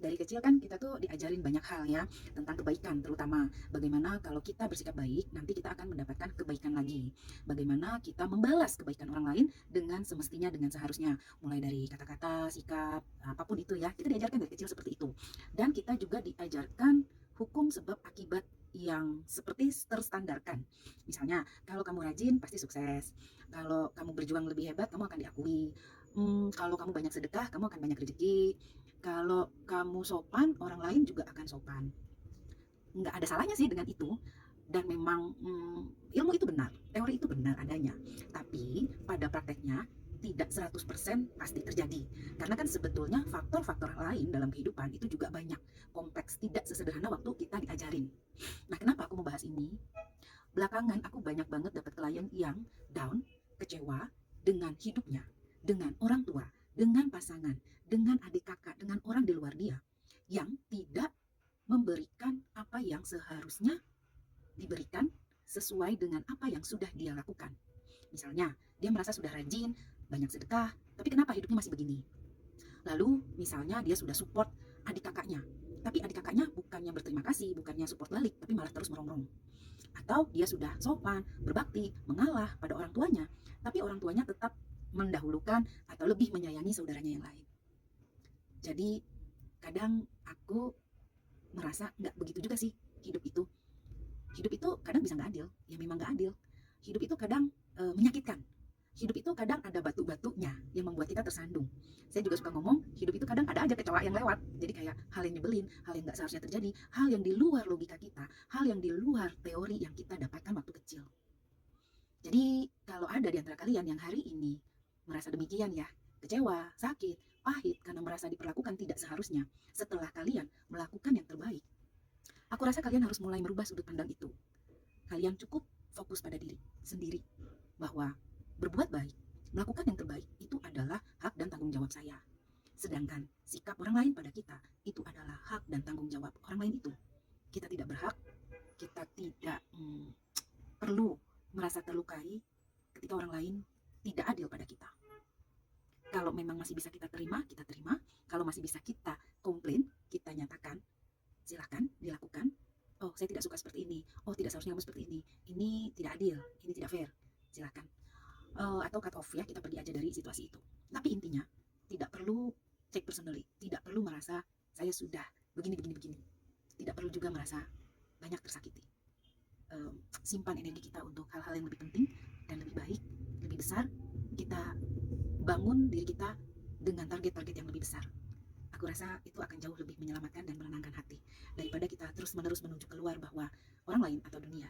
Dari kecil kan kita tuh diajarin banyak hal ya tentang kebaikan, terutama bagaimana kalau kita bersikap baik nanti kita akan mendapatkan kebaikan lagi. Bagaimana kita membalas kebaikan orang lain dengan semestinya, dengan seharusnya, mulai dari kata-kata, sikap, apapun itu ya, kita diajarkan dari kecil seperti itu. Dan kita juga diajarkan hukum sebab akibat yang seperti terstandarkan. Misalnya kalau kamu rajin pasti sukses, kalau kamu berjuang lebih hebat kamu akan diakui. Kalau kamu banyak sedekah kamu akan banyak rezeki, kalau kamu sopan, orang lain juga akan sopan. Nggak ada salahnya sih dengan itu. Dan memang ilmu itu benar, teori itu benar adanya. Tapi pada prakteknya tidak 100% pasti terjadi. Karena kan sebetulnya faktor-faktor lain dalam kehidupan itu juga banyak. Kompleks, tidak sesederhana waktu kita diajarin. Nah, kenapa aku membahas ini? Belakangan aku banyak banget dapat klien yang down, kecewa dengan hidupnya, dengan orang tua, dengan pasangan, dengan adik kakak, dengan orang di luar dia yang tidak memberikan apa yang seharusnya diberikan sesuai dengan apa yang sudah dia lakukan. Misalnya, dia merasa sudah rajin, banyak sedekah, tapi kenapa hidupnya masih begini? Lalu, misalnya dia sudah support adik kakaknya, tapi adik kakaknya bukannya berterima kasih, bukannya support balik, tapi malah terus merongrong. Atau dia sudah sopan, berbakti, mengalah pada orang tuanya, tapi orang tuanya tetap mendahulukan atau lebih menyayangi saudaranya yang lain. Jadi kadang aku merasa nggak begitu juga sih hidup itu. Hidup itu kadang bisa nggak adil, ya memang nggak adil. Hidup itu kadang menyakitkan. Hidup itu kadang ada batu-batunya yang membuat kita tersandung. Saya juga suka ngomong, hidup itu kadang ada aja kecoa yang lewat. Jadi kayak hal yang nyebelin, hal yang nggak seharusnya terjadi, hal yang di luar logika kita, hal yang di luar teori yang kita dapatkan waktu kecil. Jadi kalau ada di antara kalian yang hari ini merasa demikian ya, kecewa, sakit, pahit karena merasa diperlakukan tidak seharusnya, setelah kalian melakukan yang terbaik, aku rasa kalian harus mulai merubah sudut pandang itu. Kalian cukup fokus pada diri sendiri, bahwa berbuat baik, melakukan yang terbaik itu adalah hak dan tanggung jawab saya. Sedangkan sikap orang lain pada kita itu adalah hak dan tanggung jawab orang lain itu. Kita tidak berhak, kita tidak perlu merasa terlukai ketika orang lain tidak adil pada kita. Kalau memang masih bisa kita terima, kita terima. Kalau masih bisa kita komplain, kita nyatakan, silahkan dilakukan. Oh, saya tidak suka seperti ini. Oh, tidak seharusnya kamu seperti ini. Ini tidak adil, ini tidak fair. Silahkan. Atau cut off ya, kita pergi aja dari situasi itu. Tapi intinya, tidak perlu take personally. Tidak perlu merasa saya sudah begini, begini, begini. Tidak perlu juga merasa banyak tersakiti. Simpan energi kita untuk hal-hal yang lebih penting dan lebih baik, lebih besar. Kita bangun diri kita dengan target-target yang lebih besar. Aku rasa itu akan jauh lebih menyelamatkan dan menenangkan hati daripada kita terus-menerus menuju keluar bahwa orang lain atau dunia